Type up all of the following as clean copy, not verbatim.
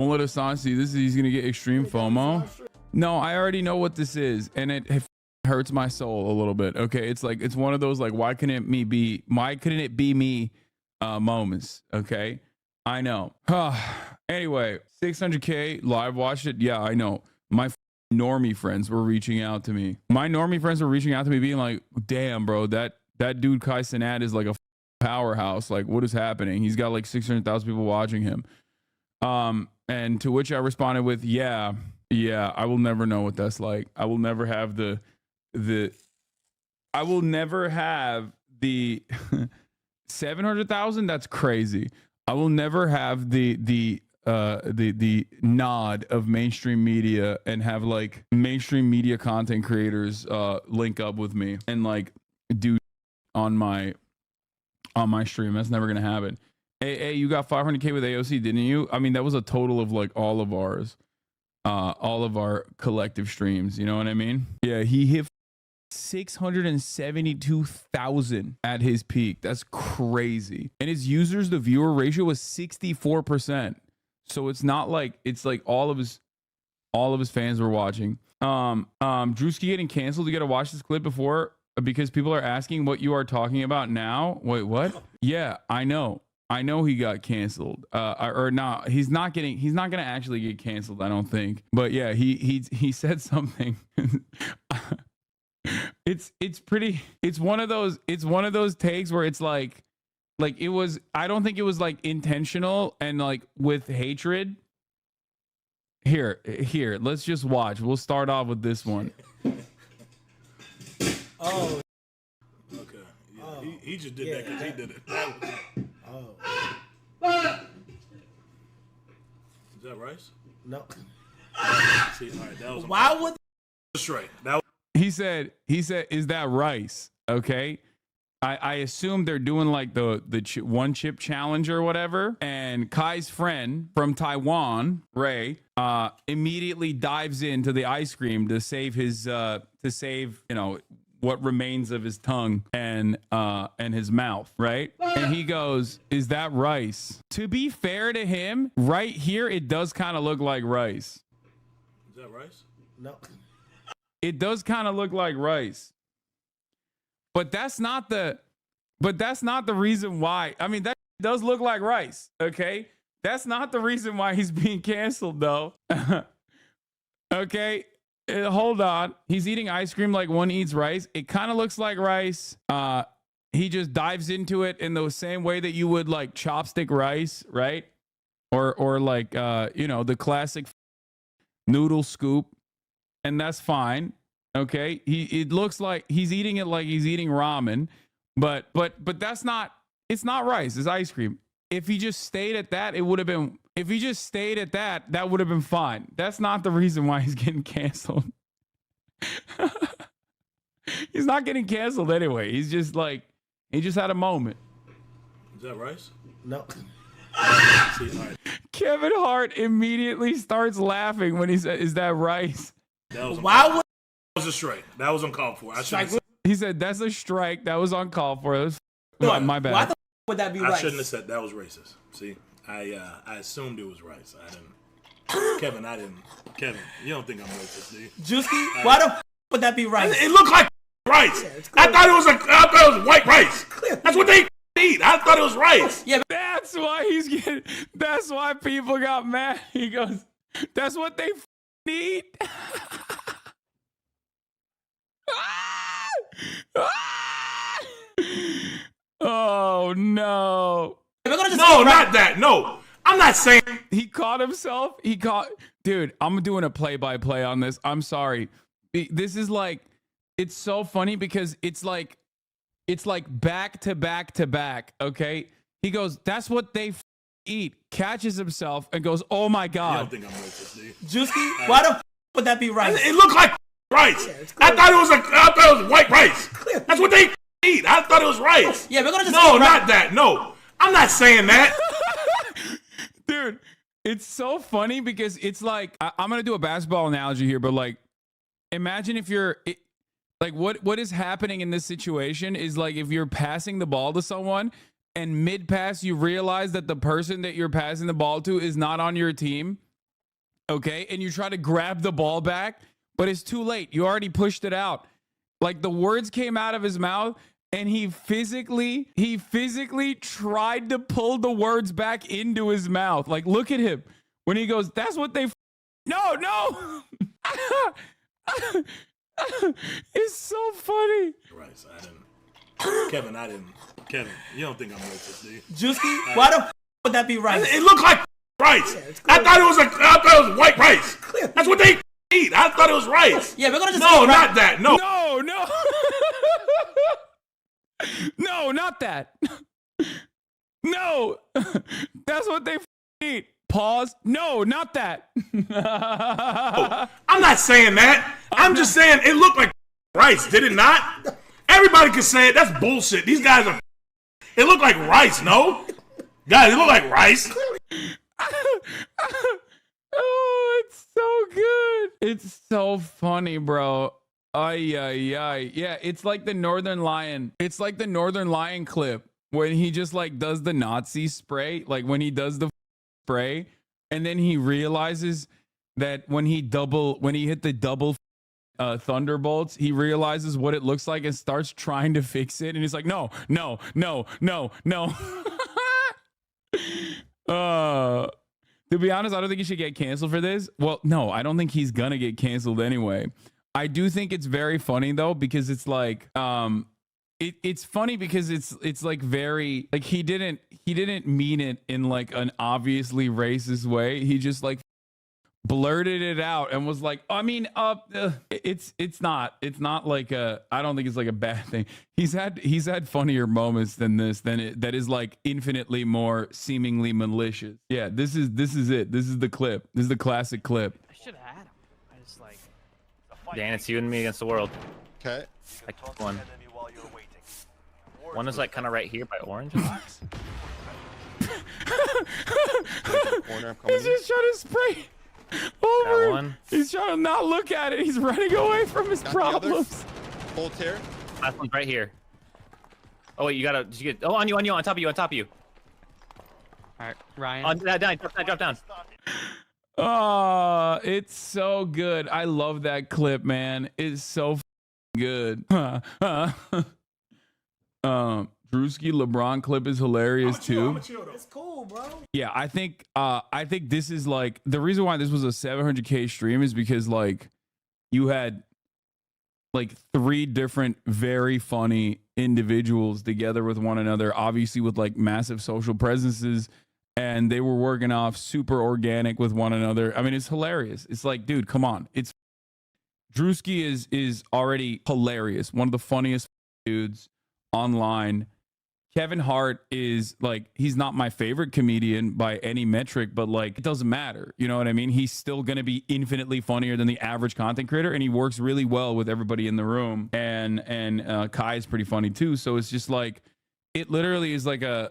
Don't let Hasan see this. He's gonna get extreme FOMO. No, I already know what this is, and it hurts my soul a little bit. Okay, it's like it's one of those like why couldn't it be me moments. Okay, I know. Anyway, 600K live watched it. Yeah, I know. My normie friends were reaching out to me. My normie friends were reaching out to me, being like, "Damn, bro, that dude Kai Cenat is like a powerhouse. Like, what is happening? He's got like 600,000 people watching him." And to which I responded with, yeah, I will never know what that's like. I will never have the 700,000. That's crazy. I will never have the nod of mainstream media and have like mainstream media content creators link up with me and like do on my stream. That's never gonna happen. Hey, you got 500K with AOC, didn't you? I mean, that was a total of like all of our collective streams. You know what I mean? Yeah, he hit 672,000 at his peak. That's crazy. And his users to viewer ratio was 64%. So it's not like it's like all of his fans were watching. Drewski getting canceled. You got to watch this clip before because people are asking what you are talking about now. Wait, what? Yeah, I know he got canceled. Or no, he's not gonna actually get canceled, I don't think. But yeah, he said something. It's one of those takes where it's like it was, I don't think it was like intentional and like with hatred. Here, let's just watch. We'll start off with this one. Oh. Okay. Yeah, oh. He just did that because he did it. Oh. Is that rice? No. See, all right, that was why would straight. That he said, is that rice? Okay. I assume they're doing like the one chip challenge or whatever. And Kai's friend from Taiwan, Ray, immediately dives into the ice cream to save his what remains of his tongue and his mouth, right? And he goes, "Is that rice?" To be fair to him, right here it does kind of look like rice. Is that rice? No. It does kind of look like rice. But that's not the reason why. I mean, that does look like rice, okay? That's not the reason why he's being canceled, though. Okay, hold on. He's eating ice cream like one eats rice. It kind of looks like rice. He just dives into it in the same way that you would like chopstick rice, right? Or like the classic noodle scoop, and that's fine. Okay, it looks like he's eating it like he's eating ramen, but that's not. It's not rice. It's ice cream. If he just stayed at that, it would have been. If he just stayed at that, that would have been fine. That's not the reason why he's getting canceled. He's not getting canceled anyway. He's just like he just had a moment. Is that rice? No. See, all right. Kevin Hart immediately starts laughing when he said, "Is that rice?" That was a strike. That was uncalled for. He said that's a strike. That was uncalled for. That was my bad. Why the would that be rice? I shouldn't have said that was racist. See, I assumed it was rice. I didn't. Kevin, Kevin, you don't think I'm racist, do you? Juicy, why the would that be rice? It looked like rice. Yeah, I thought it was white rice. That's what they eat. I thought it was rice. Yeah, that's why that's why people got mad. He goes, that's what they eat. Oh no. No, not that. No. I'm not saying he caught himself. Dude, I'm doing a play-by-play on this. I'm sorry. This is like, it's so funny because it's like back to back to back. Okay. He goes, that's what they eat, catches himself and goes, oh my God. You don't think I'm racist, do you? Juicy, why the would that be rice? It looked like rice. Yeah, I thought it was white rice. That's what they eat. I thought it was rice. Yeah, we're gonna just No, not that. No. I'm not saying that. Dude, it's so funny because it's like, I'm going to do a basketball analogy here, but like, imagine if like what is happening in this situation is like if you're passing the ball to someone and mid pass you realize that the person that you're passing the ball to is not on your team okay? And you try to grab the ball back, but it's too late. You already pushed it out. Like the words came out of his mouth and he physically tried to pull the words back into his mouth. Like, look at him when he goes, that's what they, no. It's so funny. Right, so I didn't. Kevin, you don't think I'm racist, do you? Juicy, why the would that be rice? It looked like rice. I thought it was white rice. That's what they eat. I thought it was rice. Yeah, we're gonna just no, not that. No. No, not that. No, that's what they eat. Pause. No, not that. I'm not saying that. I'm just saying it looked like rice, did it not? Everybody can say it. That's bullshit. These guys are. It looked like rice, no? Guys, it looked like rice. Oh, it's so good. It's so funny, bro. Ay. Yeah, it's like the Northern Lion. It's like the Northern Lion clip when he just like does the Nazi spray, like when he does the spray, and then he realizes that when he hit the double thunderbolts, he realizes what it looks like and starts trying to fix it, and he's like, no. To be honest, I don't think he should get canceled for this. Well, no, I don't think he's gonna get canceled anyway. I do think it's very funny though, because it's like it's funny because it's like very like he didn't mean it in like an obviously racist way. He just like blurted it out and was like, I mean, it's not like I don't think it's like a bad thing. He's had funnier moments than this, that is like infinitely more seemingly malicious. Yeah, this is it. This is the clip. This is the classic clip. I should have had him. I just like. Dan, it's you and me against the world. Okay. I took one. One is like kind of right here by orange. Corner, I'm coming He's just trying to spray over. That one. He's trying to not look at it. He's running away from his Got problems. Full tear. Last one's right here. Oh wait, did you get? Oh, on you, on top of you. All right, Ryan. On down, drop down. Oh, it's so good. I love that clip, man. It's so good. Drewski LeBron clip is hilarious too. It's cool, bro. Yeah, I think this is like the reason why this was a 700K stream is because like you had like 3 different very funny individuals together with one another, obviously with like massive social presences, and they were working off super organic with one another. I mean, it's hilarious. It's like, dude, come on. It's Drewski is already hilarious. One of the funniest dudes online. Kevin Hart is like, he's not my favorite comedian by any metric, but like, it doesn't matter. You know what I mean? He's still going to be infinitely funnier than the average content creator, and he works really well with everybody in the room. And Kai is pretty funny too. So it's just like, it literally is like an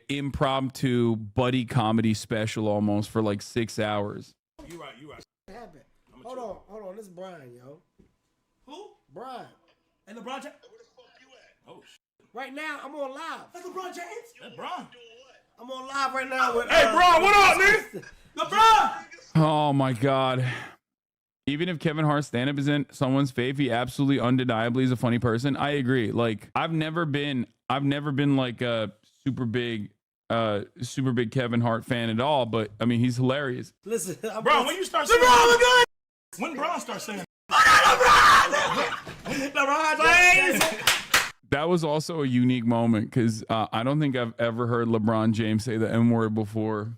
impromptu buddy comedy special almost for like 6 hours. You right. What happened? Hold on. This is Brian, yo. Who? Brian. And LeBron James. Where the fuck you at? Oh shit. Right now, I'm on live. That's LeBron James. That's Bron. I'm on live right now with. Hey, Bron, what up, man? LeBron. Oh my God. Even if Kevin Hart's stand-up isn't someone's fave, he absolutely undeniably is a funny person. I agree. Like, I've never been like a super big Kevin Hart fan at all, but I mean, he's hilarious. Listen, Bro, when you start saying LeBron, when Bron starts saying LeBron James. That was also a unique moment because I don't think I've ever heard LeBron James say the N-word before.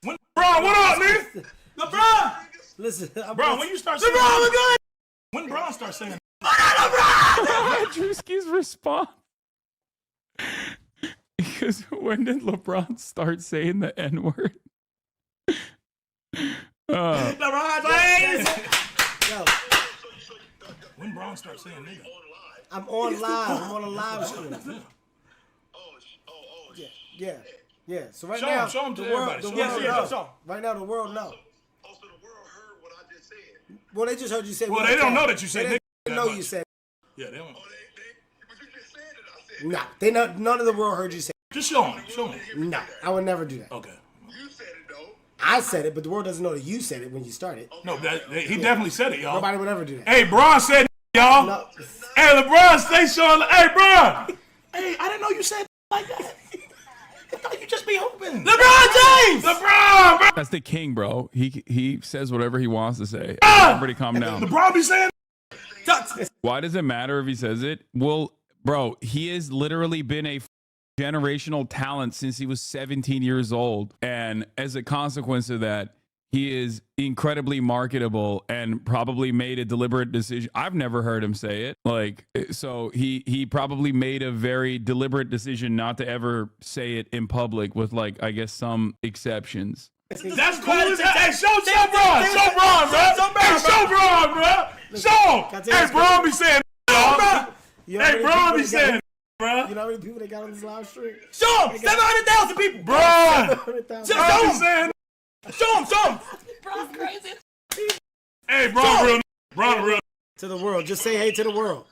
When Bron, what up, man? LeBron. Listen, Bro, when you start saying LeBron, when Bron starts saying Drewski's response. Because when did LeBron start saying the N-word? LeBron James. Yo, when Bron starts saying nigga. I'm on live. I'm on a live stream. Yeah. So right now, show him to the world, everybody. the world knows. Show 'em. Right now, the world knows. Oh, so the world heard what I just said. Well, they just heard you say. Well, they don't know that you said nigga. They know you said. Yeah, they don't. Oh, but you just said it. I said. Nah, they know. None of the world heard you say. Just show him. No, I would never do that. Okay. You said it though. I said it, but the world doesn't know that you said it when you started. No, he definitely said it, y'all. Nobody would ever do that. Hey, Bron said y'all. No. Hey, LeBron, stay showing. Hey, Bron. Hey, I didn't know you said like that. I thought you just be hoping. LeBron James. LeBron, bro. That's the king, bro. He says whatever he wants to say. Everybody calm down. LeBron be saying. Why does it matter if he says it? Well, bro, he has literally been a generational talent since he was 17 years old. And as a consequence of that, he is incredibly marketable and probably made a deliberate decision. I've never heard him say it. Like, so he probably made a very deliberate decision not to ever say it in public with, like, I guess some exceptions. That's cool as that. Hey, show Bron. Show Bron, bro. Hey, show Bron, bro. Show him. Hey, Bron be saying, y'all. Hey, Bron be saying, bro. You know how many people they got on this live stream? Show him. 700,000 people. Bron. 700,000. Show him. Show him. Bro, crazy. Hey, Bron real. Bron real. To the world. Just say hey to the world.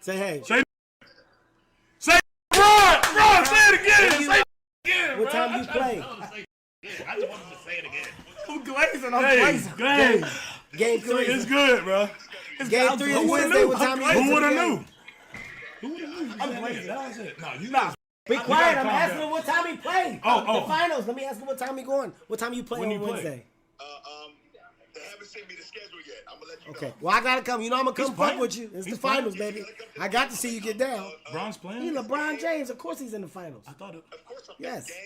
Say hey. Say Bron. Bron, say it again. Say it again, What time you play? I just wanted to say it again. I'm glazing. Hey, Game 3. it's good, bro. Game 3 is Wednesday. What time you Who would have knew? knew? I'm glazing. That was it. No, you not. Be quiet. I'm asking him what time he played. Oh. The finals. Let me ask him what time he going. What time you play When on you play? Wednesday? They haven't sent me the schedule yet. I'm gonna let you Okay. know. Well, I gotta come. You know I'm gonna come playing? fuck with you. It's He's the finals, playing? baby. I got to see you get down. Bron's playing? He LeBron James. Of course he's in the finals. I thought it. Of course, I'm Yes. game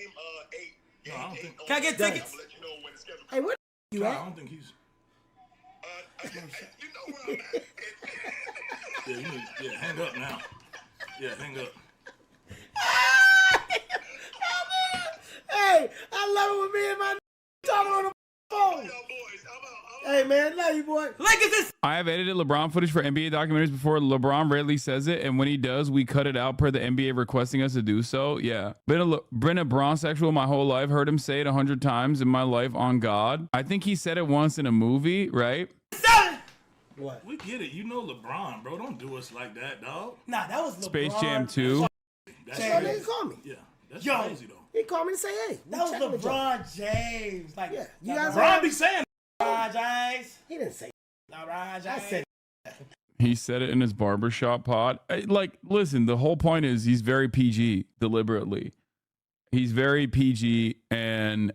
8. No, I don't think. Can I get tickets? I'm gonna let you know when the schedule Hey, where the you I at? don't think he's. you know where I'm at. Yeah, you need, hang up now. Yeah, hang up. Hey, I love it when me and my talking on the phone. Yo, boys, I'm out. Hey, man, love you, boy. I have edited LeBron footage for NBA documentaries before. LeBron rarely says it, and when he does, we cut it out per the NBA requesting us to do so. Yeah. Been a bronsexual my whole life. Heard him say it 100 times in my life on God. I think he said it once in a movie, right? What? We get it. You know LeBron, bro. Don't do us like that, dog. Nah, that was LeBron. Space Jam 2. That's Hey, crazy. nigga, call me. Yeah, that's crazy, though. He called me to say, hey. That was LeBron James. Like, Yeah, you guys LeBron be saying LeBron James. He didn't say LeBron James. I said He said it in his barbershop pod. Like, listen, the whole point is he's very PG deliberately. He's very PG, and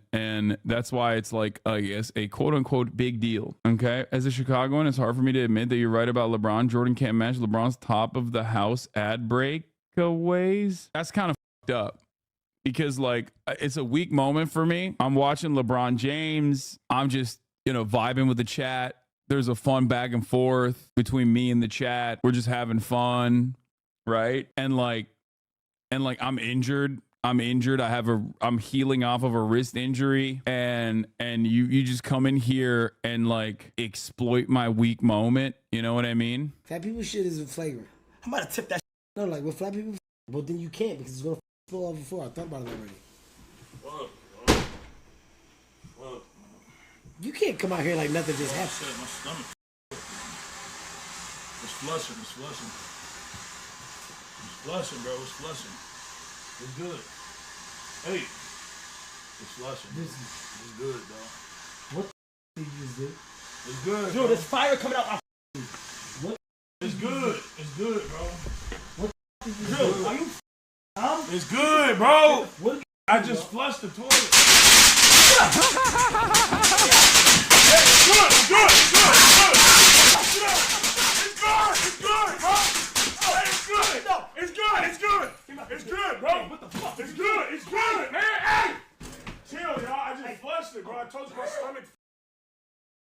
that's why it's like, I guess, a quote unquote big deal. Okay, as a Chicagoan, it's hard for me to admit that you're right about LeBron. Jordan can't match LeBron's top of the house ad breakaways. That's kind of fucked up because, like, it's a weak moment for me. I'm watching LeBron James. I'm just, vibing with the chat. There's a fun back and forth between me and the chat. We're just having fun, right? And like I'm injured. I'm healing off of a wrist injury, and you just come in here and like exploit my weak moment. You know what I mean? fat people shit is flagrant. I'm about to tip that. No, like with flat people, but then you can't because it's gonna spill over before. I thought about it already. Look, You can't come out here like nothing just happened. shit, my stomach. It's flushing, bro. It's flushing. It's good. Hey, it's flushing. It's good, dog. You just did. It's good, Dude, bro. there's fire coming out. It's good. It's good, bro. Dude, are you? It's good, bro. What? I just flushed the toilet. Hey, it's good, it's good, it's good, it's good. It's good, bro. Hey, it's good. No. It's good, it's good. It's good, bro. What the fuck? It's good, it's good, man. Hey! Chill, y'all. I just flushed it, bro. I told you my stomach.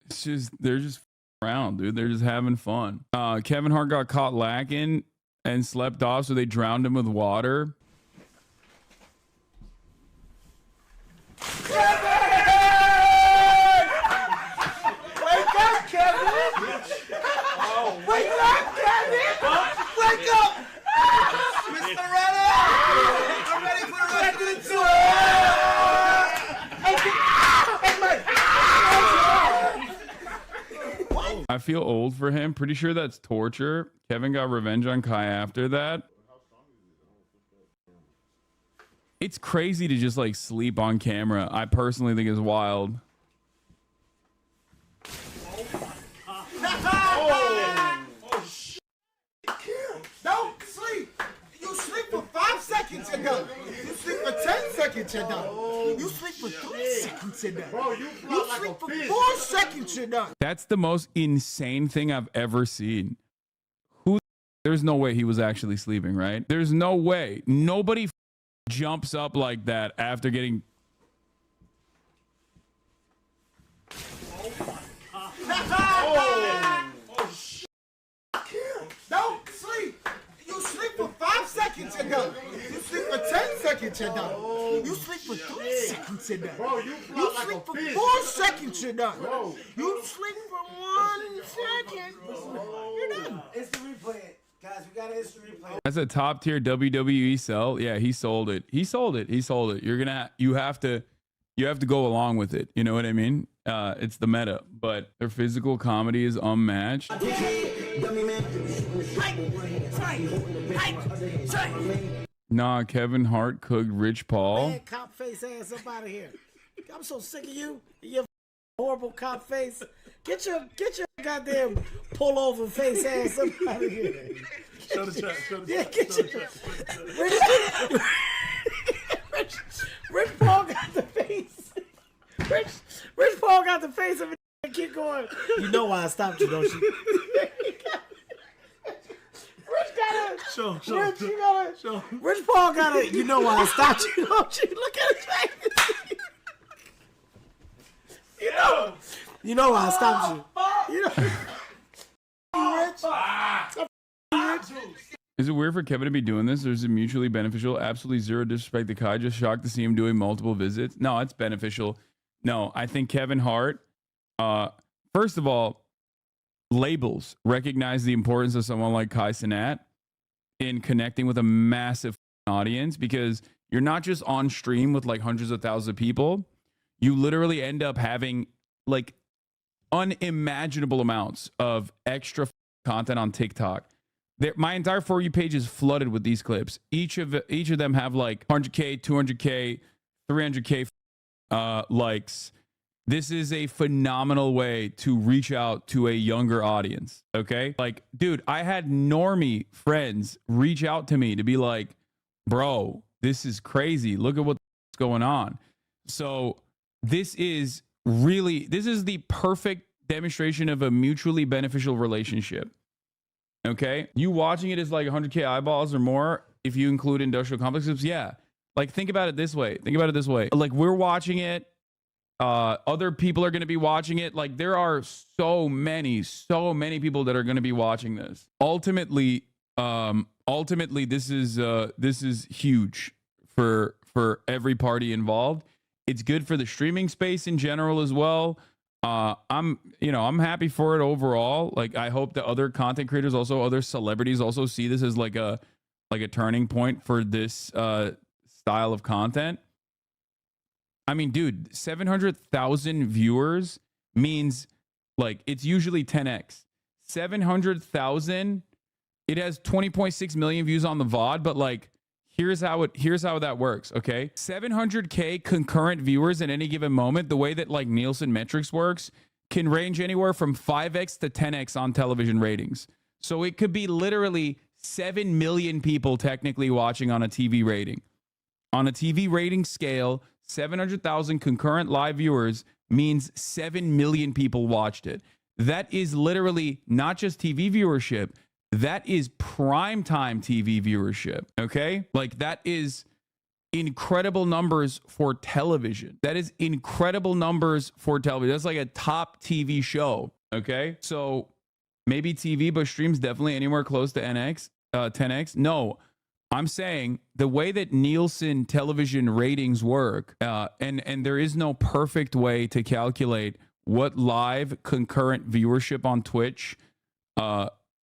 It's just they're just around, dude. They're just having fun. Kevin Hart got caught lacking and slept off, so they drowned him with water. Wake up, Kevin! Wake up, Kevin! Wake up! Mr. Renner! I'm ready for the rest of the tour! I feel old for him. Pretty sure that's torture. Kevin got revenge on Kai after that. It's crazy to just like sleep on camera. I personally think it's wild. Don't sleep. You sleep for 5 seconds, you're done. You sleep for 10 seconds, you're done. You sleep for 3 seconds, you're done. Bro, you sleep for 4 seconds, you're done. That's the most insane thing I've ever seen. There's no way he was actually sleeping, right? There's no way. Nobody jumps up like that after getting... Don't sleep. You sleep for 5 seconds, you're done. You sleep for 10 seconds, you're done. You sleep for 3 seconds, you're done. Bro, you sleep for 4 seconds, you're done. You sleep for 1 second. You're done. It's the replay. Guys, we got an instant replay. That's a top tier WWE sell. Yeah, he sold it. He sold it. He sold it. You have to go along with it. You know what I mean? It's the meta, but their physical comedy is unmatched. Nah, Kevin Hart cooked Rich Paul. Man, cop face ass up out of here. I'm so sick of you. Your horrible cop face. Get your goddamn pullover face ass up out of here. Show the chat. Yeah, get your Rich Paul got the face. Rich Paul got the face of a keep going. You know why I stopped you, don't you? Rich Paul got it. You know why I stopped you, don't you? Look at his face. You know why I stopped you. You know. Rich. Is it weird for Kevin to be doing this, or is it mutually beneficial? Absolutely zero disrespect to Kai. Just shocked to see him doing multiple visits. No, it's beneficial. No, I think Kevin Hart, first of all, labels recognize the importance of someone like Kai Cenat in connecting with a massive audience, because you're not just on stream with like hundreds of thousands of people. You literally end up having like unimaginable amounts of extra content on TikTok. My entire For You page is flooded with these clips. Each of them have like 100K, 200K, 300K likes. This is a phenomenal way to reach out to a younger audience. Okay, like, dude, I had normie friends reach out to me to be like, bro, this is crazy. Look at what's going on. So this is the perfect demonstration of a mutually beneficial relationship. Okay, you watching it is like 100K eyeballs or more if you include industrial complexes. Yeah, like think about it this way. Like, we're watching it. Other people are going to be watching it. Like, there are so many people that are going to be watching this. Ultimately, this is huge for every party involved. It's good for the streaming space in general as well. I'm happy for it overall. Like, I hope that other content creators, also other celebrities, also see this as like a turning point for this style of content. I mean, dude, 700,000 viewers means like it's usually 10x. 700,000, it has 20.6 million views on the VOD, but like here's how that works, okay? 700K concurrent viewers at any given moment, the way that like Nielsen metrics works, can range anywhere from 5x to 10x on television ratings. So it could be literally 7 million people technically watching on a TV rating. On a TV rating scale, 700,000 concurrent live viewers means 7 million people watched it. That is literally not just TV viewership. That is primetime TV viewership, okay? Like, that is incredible numbers for television. That's like a top TV show, okay? So maybe TV, but streams definitely anywhere close to 10x. No, I'm saying the way that Nielsen television ratings work, and there is no perfect way to calculate what live concurrent viewership on Twitch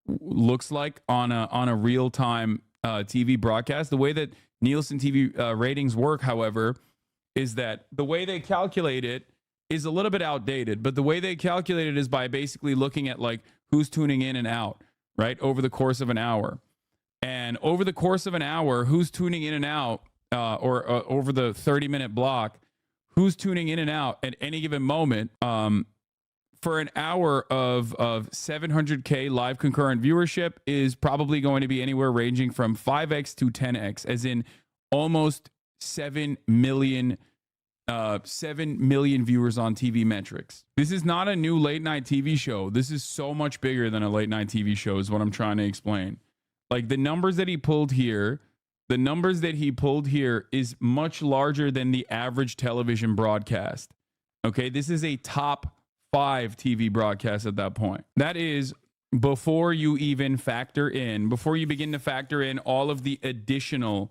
looks like on a real-time TV broadcast. The way that Nielsen TV ratings work, however, is that the way they calculate it is a little bit outdated, but the way they calculate it is by basically looking at like who's tuning in and out, right, over the course of an hour. And over the course of an hour, who's tuning in and out over the 30-minute block, who's tuning in and out at any given moment, for an hour of 700K live concurrent viewership is probably going to be anywhere ranging from 5x to 10x, as in almost 7 million viewers on TV metrics. This is not a new late night TV show. This is so much bigger than a late night TV show is what I'm trying to explain. Like the numbers that he pulled here, is much larger than the average television broadcast. Okay, this is a top 5 TV broadcast at that point. That is before you begin to factor in all of the additional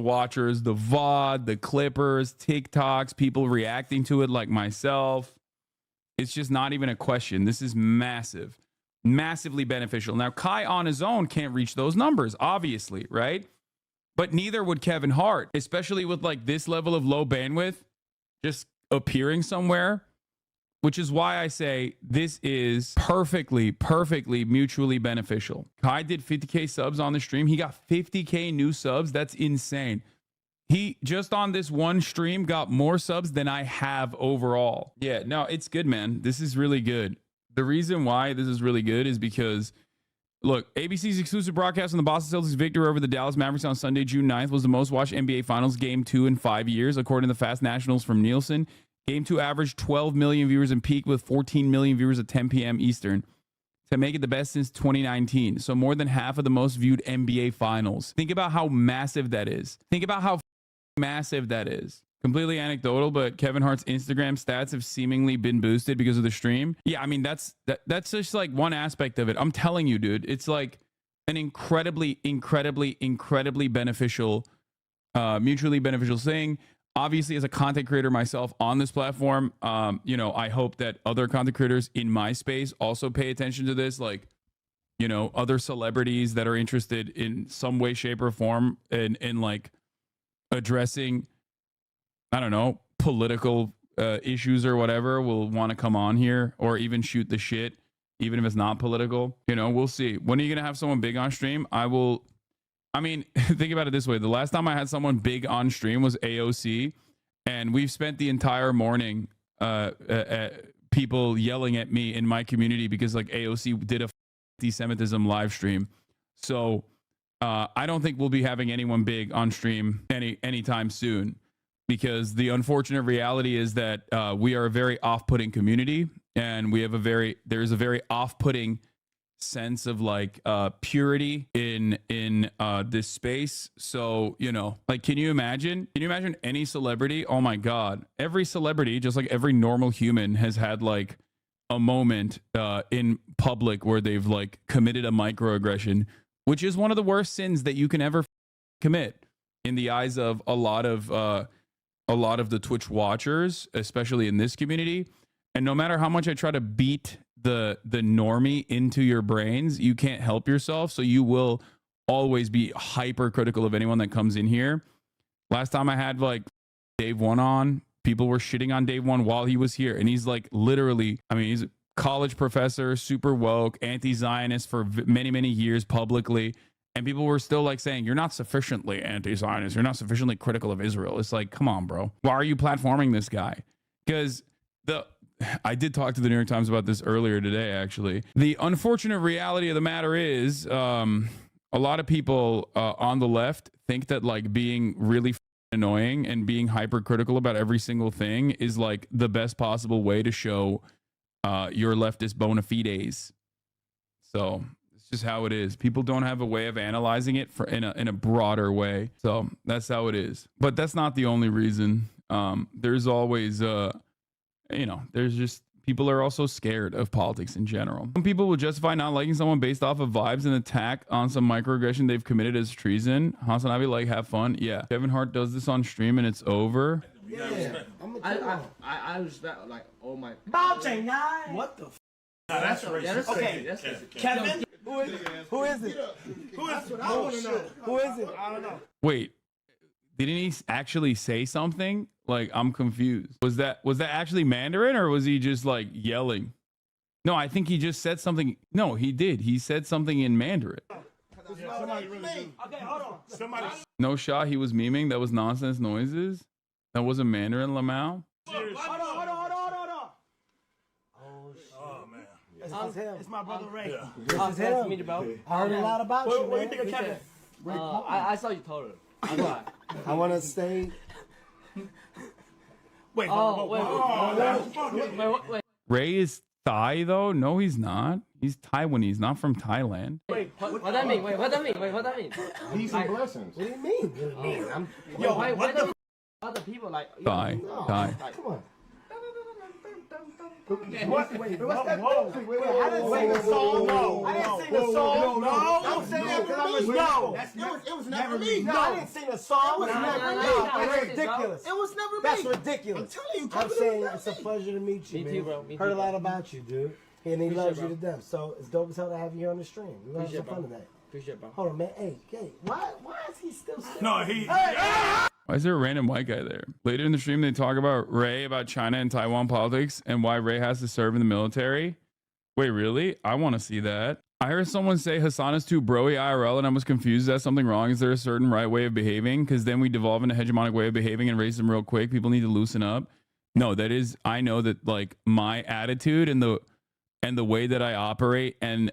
watchers, the VOD, the clippers, TikToks, people reacting to it like myself. It's just not even a question. This is massively beneficial. Now, Kai on his own can't reach those numbers, obviously, right? But neither would Kevin Hart, especially with like this level of low bandwidth just appearing somewhere. Which is why I say this is perfectly mutually beneficial. Kai did 50K subs on the stream. He got 50K new subs. That's insane. He just on this one stream got more subs than I have overall. Yeah, no, it's good, man. This is really good. The reason why this is really good is because, look, ABC's exclusive broadcast on the Boston Celtics victory over the Dallas Mavericks on Sunday, June 9th was the most watched NBA Finals game 2 in 5 years, according to the Fast Nationals from Nielsen. Game 2 averaged 12 million viewers in peak with 14 million viewers at 10 p.m. Eastern to make it the best since 2019. So more than half of the most viewed NBA Finals. Think about how massive that is. Completely anecdotal, but Kevin Hart's Instagram stats have seemingly been boosted because of the stream. Yeah, I mean, that's just like one aspect of it. I'm telling you, dude, it's like an incredibly beneficial, mutually beneficial thing. Obviously, as a content creator myself on this platform, I hope that other content creators in my space also pay attention to this, like, other celebrities that are interested in some way, shape, or form in like addressing, I don't know, political issues or whatever will want to come on here or even shoot the shit, even if it's not political. We'll see. When are you going to have someone big on stream? Think about it this way. The last time I had someone big on stream was AOC, and we've spent the entire morning people yelling at me in my community because like AOC did a anti-Semitism live stream. So I don't think we'll be having anyone big on stream anytime soon, because the unfortunate reality is that we are a very off-putting community, and there's a very off-putting sense of like purity in this space. So like, can you imagine any celebrity? Oh my god, every celebrity, just like every normal human, has had like a moment in public where they've like committed a microaggression, which is one of the worst sins that you can ever commit in the eyes of a lot of the Twitch watchers, especially in this community. And no matter how much I try to beat the normie into your brains, you can't help yourself. So you will always be hypercritical of anyone that comes in here. Last time I had like Dave One on, people were shitting on Dave One while he was here. And he's like literally, he's a college professor, super woke, anti-Zionist for many years publicly. And people were still like saying, you're not sufficiently anti-Zionist. You're not sufficiently critical of Israel. It's like, come on, bro. Why are you platforming this guy? Because I did talk to the New York Times about this earlier today, actually. The unfortunate reality of the matter is a lot of people on the left think that like being really annoying and being hypercritical about every single thing is like the best possible way to show your leftist bona fides. So it's just how it is. People don't have a way of analyzing it in a broader way. So that's how it is. But that's not the only reason. There's always there's just, people are also scared of politics in general. Some people will justify not liking someone based off of vibes and attack on some microaggression they've committed as treason. Hasanabi, like, have fun. Yeah. Kevin Hart does this on stream and it's over. Yeah. I was like, oh my. What the f? That's racist. Yeah, that's Okay. That's racist. Kevin? Who is it? Who is it? I want to know. Who is it? I don't know. Wait, didn't he actually say something? Like, I'm confused. Was that actually Mandarin, or was he just like yelling? No, I think he just said something. No, he did. He said something in Mandarin. Somebody really do. Okay, hold on. Somebody. No shot. He was memeing. That was nonsense noises. That wasn't Mandarin Lamau. Hold on. Oh man. It's him. It's my brother Ray. Yeah. This is him. I heard a lot about you, man. What do you think of Kevin? I saw you told her. I'm sorry. I want to stay. Wait. Wait. Ray is Thai though. No, he's not. He's Taiwanese, not from Thailand. What that mean? Wait, what that mean? Peace and blessings. What do you mean? Yo, what the other people like? Thai. Thai. Come on. What's that? Wait, I didn't sing the song. No. I didn't sing the song. No. I'm saying it was never me. No, I didn't sing the song. It was never me. That's ridiculous. It was never me. That's ridiculous. I'm telling you. I'm saying it's a pleasure to meet you, Me man. too, bro. Me Heard too, a lot bro. about you, dude. And he loves you to death. So it's dope as hell to have you here on the stream. We're gonna have some fun today. Appreciate it, bro. Hold on, man. Hey, why is he still sitting? No, he. Why is there a random white guy there? Later in the stream, they talk about Ray, about China and Taiwan politics, and why Ray has to serve in the military. Wait, really? I want to see that. I heard someone say Hasan is too broy IRL, and I was confused. Is that something wrong? Is there a certain right way of behaving? Because then we devolve into a hegemonic way of behaving and racism real quick. People need to loosen up. No, that is, I know that like my attitude and the way that I operate and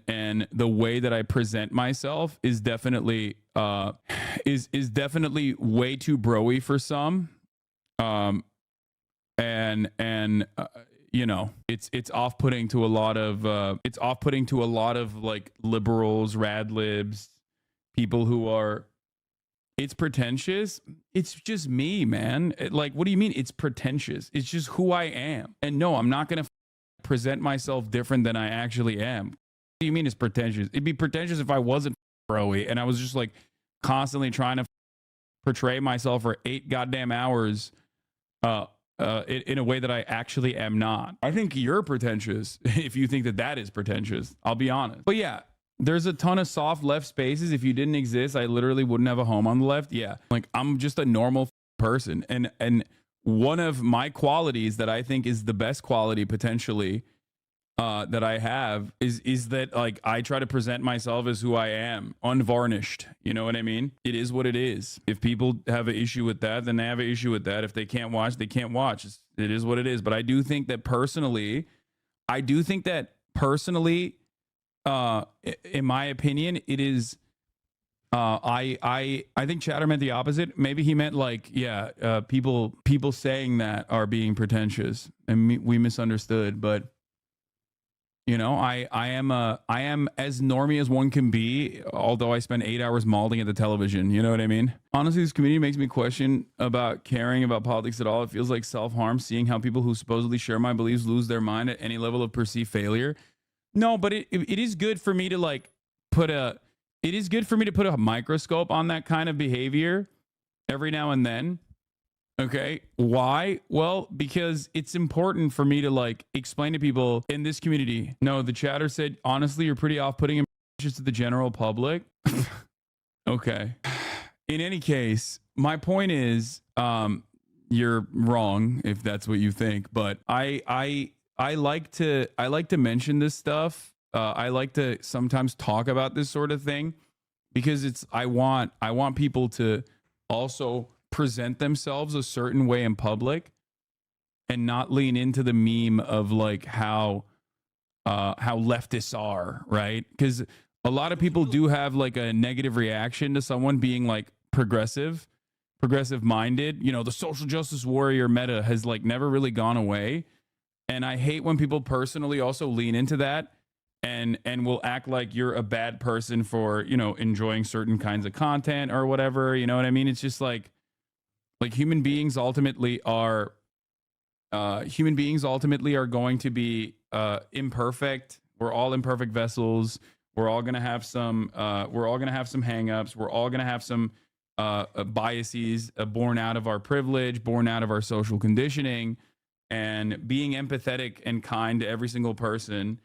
the way that I present myself is definitely is definitely way too broy for some. You know, it's off-putting to a lot of like liberals, rad libs, people who are, it's pretentious. It's just me, man. Like, what do you mean it's pretentious? It's just who I am. And no, I'm not going to present myself different than I actually am. What do you mean it's pretentious? It'd be pretentious if I wasn't broy and I was just like constantly trying to portray myself for 8 goddamn hours in a way that I actually am not. I think you're pretentious if you think that that is pretentious. I'll be honest. But yeah, there's a ton of soft left spaces. If you didn't exist, I literally wouldn't have a home on the left. Yeah, like I'm just a normal person. And one of my qualities that I think is the best quality potentially that I have is that like I try to present myself as who I am, unvarnished. You know what I mean? It is what it is. If people have an issue with that, then they have an issue with that. If they can't watch, they can't watch. It is what it is. But I do think that personally, in my opinion, it is. I think Chatter meant the opposite. Maybe he meant like, yeah, people saying that are being pretentious, and we misunderstood. But you know, I am as normie as one can be, although I spend 8 hours malding at the television. You know what I mean? Honestly, this community makes me question about caring about politics at all. It feels like self-harm seeing how people who supposedly share my beliefs lose their mind at any level of perceived failure. No, but it is good for me to like put a microscope on that kind of behavior every now and then. Okay. Why? Well, because it's important for me to like explain to people in this community. No, the chatter said, honestly, you're pretty off-putting and just to the general public. Okay. In any case, my point is, you're wrong if that's what you think, but I like to mention this stuff. I like to sometimes talk about this sort of thing because I want people to also present themselves a certain way in public and not lean into the meme of like how leftists are, right? Because a lot of people do have like a negative reaction to someone being like progressive minded. You know, the social justice warrior meta has like never really gone away. And I hate when people personally also lean into that and will act like you're a bad person for, you know, enjoying certain kinds of content or whatever. You know what I mean? It's just like human beings ultimately are going to be imperfect. We're all imperfect vessels. We're all going to have some hangups. We're all going to have some biases born out of our privilege, born out of our social conditioning. And being empathetic and kind to every single person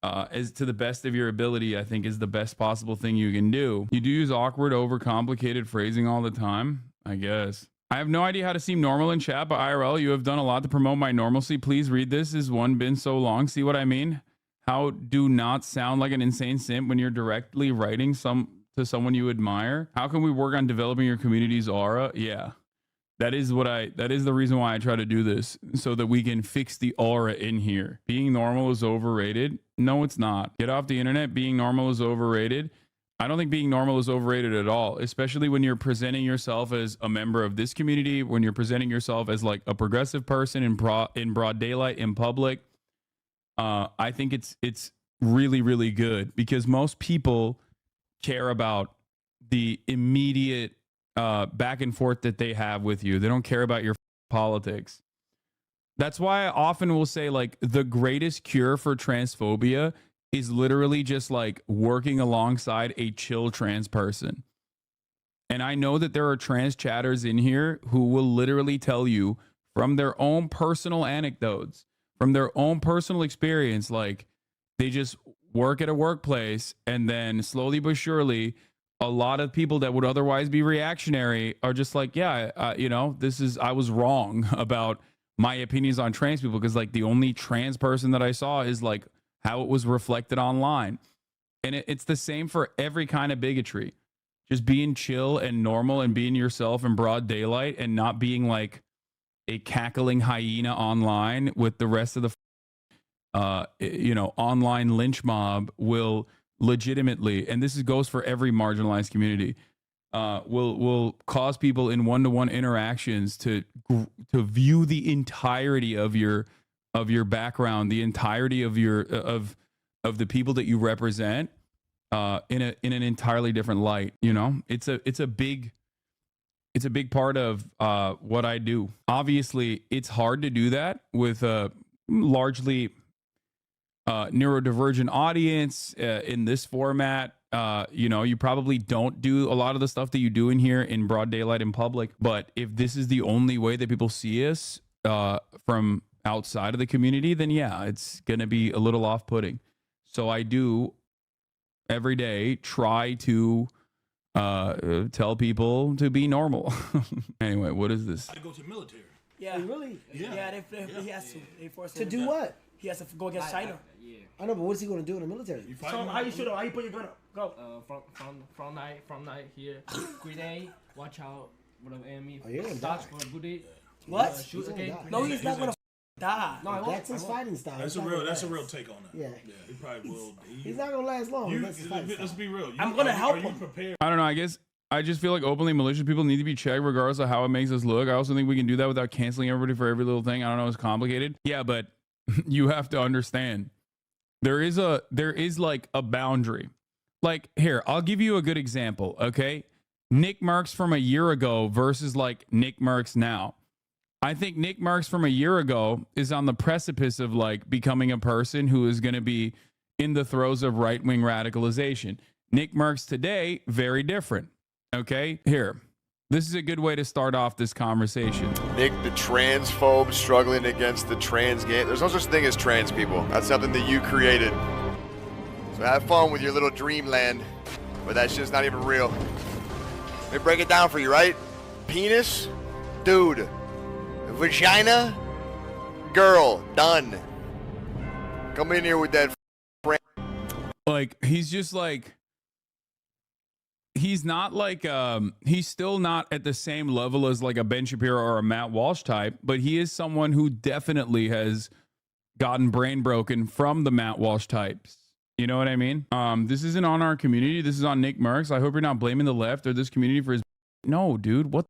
as to the best of your ability, I think, is the best possible thing you can do. You do use awkward, overcomplicated phrasing all the time, I guess. I have no idea how to seem normal in chat, but IRL, you have done a lot to promote my normalcy. Please read this. Is one been so long? See what I mean? How do not sound like an insane simp when you're directly writing to someone you admire? How can we work on developing your community's aura? Yeah. That is the reason why I try to do this, so that we can fix the aura in here. Being normal is overrated. No, it's not. Get off the internet. Being normal is overrated. I don't think being normal is overrated at all, especially when you're presenting yourself as a member of this community, when you're presenting yourself as like a progressive person in broad daylight in public. I think it's really, really good, because most people care about the immediate back and forth that they have with you. They don't care about your politics. That's why I often will say, like, the greatest cure for transphobia is literally just like working alongside a chill trans person. And I know that there are trans chatters in here who will literally tell you from their own personal anecdotes, from their own personal experience, like they just work at a workplace, and then slowly but surely, a lot of people that would otherwise be reactionary are just like, yeah, I was wrong about my opinions on trans people, because like the only trans person that I saw is like how it was reflected online. And it's the same for every kind of bigotry. Just being chill and normal and being yourself in broad daylight, and not being like a cackling hyena online with the rest of the online lynch mob will legitimately, and this goes for every marginalized community, will cause people in one-to-one interactions to view the entirety of your background, the entirety of your of the people that you represent in an entirely different light. You know, it's a big part of what I do. Obviously, it's hard to do that with a largely neurodivergent audience in this format. You probably don't do a lot of the stuff that you do in here in broad daylight in public. But if this is the only way that people see us from outside of the community, then yeah, it's going to be a little off-putting. So I do every day try to tell people to be normal. Anyway, what is this? I go to the military. Yeah, really? Yeah. He has to. They force him To do what? He has to go against China. I know, but what's he gonna do in the military? So how you shoot him? How you put your gun up? Go. From night here. Grenade. Watch out for the enemy. Oh, you're gonna Dodge die. for a bullet. What? Shoot He's gonna again. die. No, he's not gonna die. No, I won't. That's his fighting style. That's He's a not real. gonna That's a last. real take on that. Yeah. He probably will. He's not gonna last long. That's his fighting Let's style. be real. I'm gonna help Are you him. prepared? I don't know. I guess I just feel like openly malicious people need to be checked regardless of how it makes us look. I also think we can do that without canceling everybody for every little thing. I don't know. It's complicated. Yeah, but you have to understand there is like a boundary. Like, here, I'll give you a good example. Okay. Nick Merckx from a year ago versus like Nick Merckx now. I think Nick Merckx from a year ago is on the precipice of like becoming a person who is going to be in the throes of right-wing radicalization. Nick Merckx today, very different. Okay, here. This is a good way to start off this conversation. Nick, the transphobe struggling against the trans game. There's no such thing as trans people. That's something that you created. So have fun with your little dreamland, but that shit's not even real. Let me break it down for you, right? Penis, dude. Vagina, girl, done. Come in here with that. Like, he's just like, he's not like, he's still not at the same level as like a Ben Shapiro or a Matt Walsh type, but he is someone who definitely has gotten brain broken from the Matt Walsh types. You know what I mean? This isn't on our community. This is on Nick Merckx. I hope you're not blaming the left or this community for his. No, dude, what?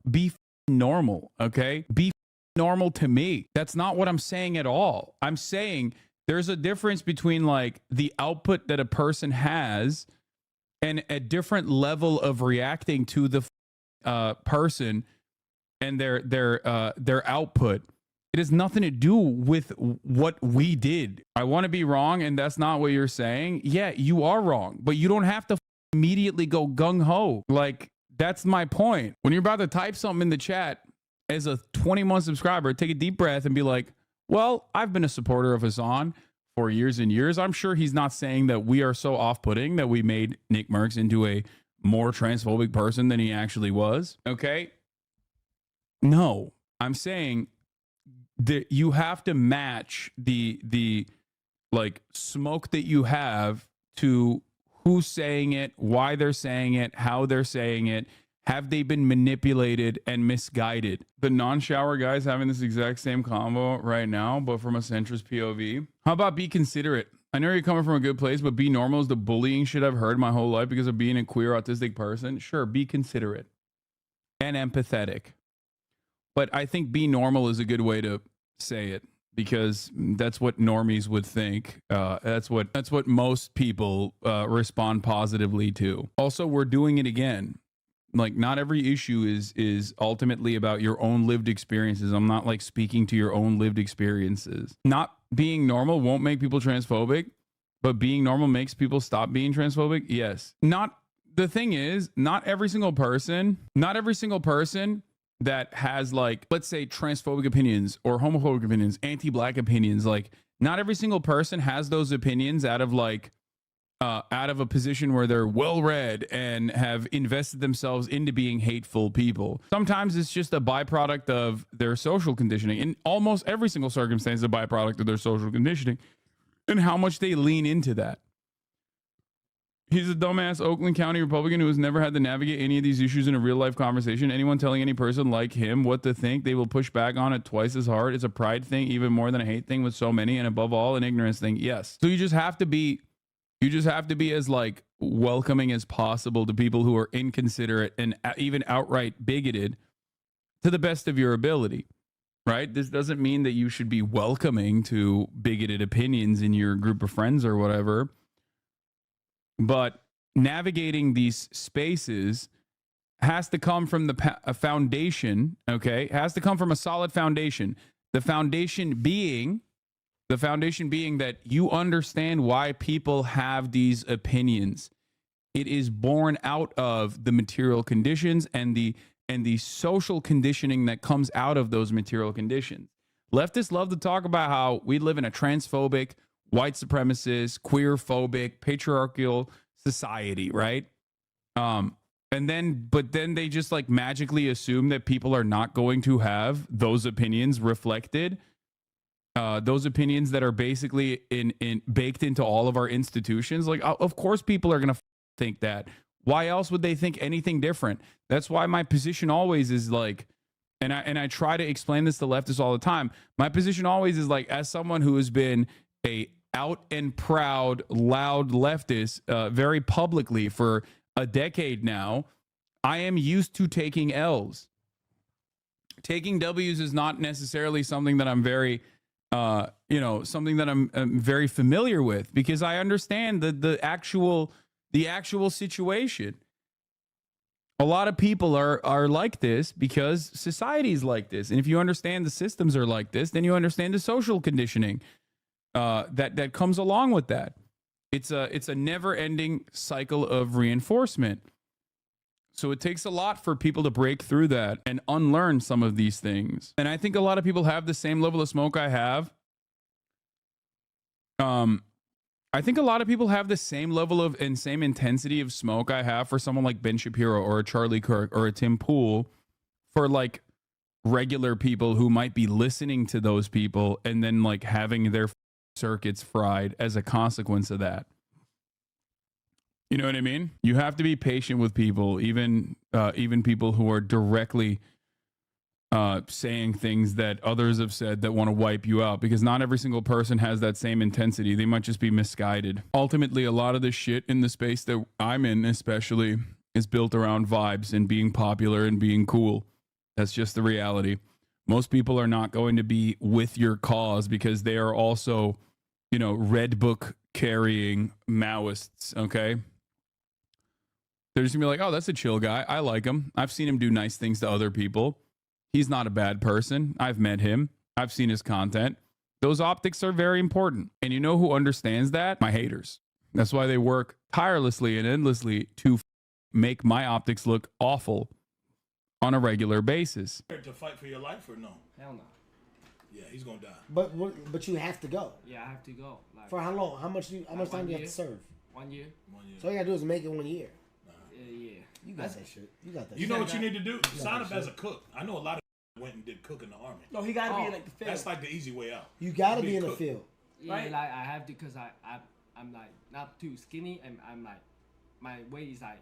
Be normal, okay? Be normal to me. That's not what I'm saying at all. I'm saying there's a difference between like the output that a person has and a different level of reacting to the person and their output. It has nothing to do with what we did. I want to be wrong, and that's not what you're saying. Yeah, you are wrong, but you don't have to immediately go gung-ho. Like, that's my point. When you're about to type something in the chat as a 21 subscriber, take a deep breath and be like, well, I've been a supporter of Hasan for years and years. I'm sure he's not saying that we are so off-putting that we made Nick Merckx into a more transphobic person than he actually was. Okay? No, I'm saying that you have to match the like smoke that you have to who's saying it, why they're saying it, how they're saying it. Have they been manipulated and misguided? The non-shower guy's having this exact same convo right now, but from a centrist POV. How about be considerate? I know you're coming from a good place, but be normal is the bullying shit I've heard my whole life because of being a queer autistic person. Sure, be considerate and empathetic. But I think be normal is a good way to say it because that's what normies would think. That's what most people respond positively to. Also, we're doing it again. Like, not every issue is ultimately about your own lived experiences. I'm not like speaking to your own lived experiences. Not being normal won't make people transphobic, but being normal makes people stop being transphobic. Yes. The thing is, not every single person that has, like, let's say transphobic opinions or homophobic opinions, anti-black opinions, like, not every single person has those opinions out of a position where they're well-read and have invested themselves into being hateful people. Sometimes it's just a byproduct of their social conditioning. In almost every single circumstance, a byproduct of their social conditioning and how much they lean into that. He's a dumbass Oakland County Republican who has never had to navigate any of these issues in a real-life conversation. Anyone telling any person like him what to think, they will push back on it twice as hard. It's a pride thing, even more than a hate thing with so many, and above all, an ignorance thing. Yes. So you just have to be as, like, welcoming as possible to people who are inconsiderate and even outright bigoted to the best of your ability, right? This doesn't mean that you should be welcoming to bigoted opinions in your group of friends or whatever. But navigating these spaces has to come from a foundation, okay? Has to come from a solid foundation. The foundation being that you understand why people have these opinions. It is born out of the material conditions and the social conditioning that comes out of those material conditions. Leftists love to talk about how we live in a transphobic, white supremacist, queer-phobic, patriarchal society, right? But then they just, like, magically assume that people are not going to have those opinions reflected. Those opinions that are basically baked into all of our institutions. Like, of course people are going to think that. Why else would they think anything different? That's why my position always is, like, and I try to explain this to leftists all the time. My position always is, like, as someone who has been a out and proud, loud leftist very publicly for a decade now, I am used to taking L's. Taking W's is not necessarily something that I'm very something that I'm very familiar with, because I understand the actual situation. A lot of people are like this because society is like this. And if you understand the systems are like this, then you understand the social conditioning that comes along with that. It's a never-ending cycle of reinforcement. So it takes a lot for people to break through that and unlearn some of these things. And I think a lot of people have the same level of smoke I have. I think a lot of people have the same level of and same intensity of smoke I have for someone like Ben Shapiro or a Charlie Kirk or a Tim Pool, for, like, regular people who might be listening to those people and then, like, having their circuits fried as a consequence of that. You know what I mean? You have to be patient with people, even people who are directly saying things that others have said that want to wipe you out, because not every single person has that same intensity. They might just be misguided. Ultimately, a lot of the shit in the space that I'm in, especially, is built around vibes and being popular and being cool. That's just the reality. Most people are not going to be with your cause because they are also, red book carrying Maoists, okay? They're just gonna be like, oh, that's a chill guy. I like him. I've seen him do nice things to other people. He's not a bad person. I've met him. I've seen his content. Those optics are very important. And you know who understands that? My haters. That's why they work tirelessly and endlessly to make my optics look awful on a regular basis. To fight for your life or no? Hell no. Yeah, he's gonna die. But you have to go. Yeah, I have to go. Like, For how long? How much time do you have to serve? 1 year. 1 year. So all you gotta do is make it 1 year. Yeah. You got that shit. You got that. You shit. know what you need to do? Sign up as a cook. I know a lot of went and did cook in the army. No, he gotta be in, like, the field. That's like the easy way out. You gotta Be be a in the cook. field. Yeah, Right? like I have to, because I'm like not too skinny, and I'm like my weight is like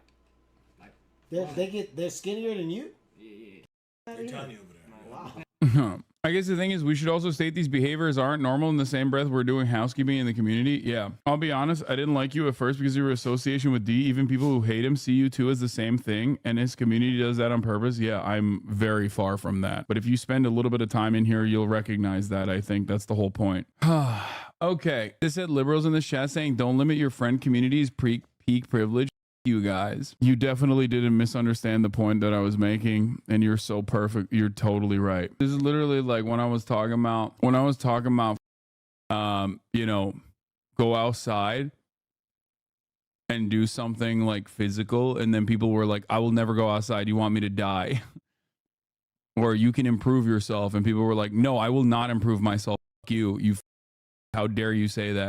they're skinnier than you. yeah. They're tiny over there. Wow. I guess the thing is, we should also state these behaviors aren't normal. In the same breath, we're doing housekeeping in the community. Yeah, I'll be honest, I didn't like you at first because of your association with D. Even people who hate him see you too as the same thing, and his community does that on purpose. Yeah, I'm very far from that. But if you spend a little bit of time in here, you'll recognize that. I think that's the whole point. Okay, this said liberals in the chat saying don't limit your friend community's peak privilege. You guys, you definitely didn't misunderstand the point that I was making, and you're so perfect. You're totally right. This is literally like when I was talking about you know, go outside and do something like physical, and then people were like, I will never go outside, you want me to die? Or you can improve yourself, and people were like, no, I will not improve myself. Fuck you, how dare you say that?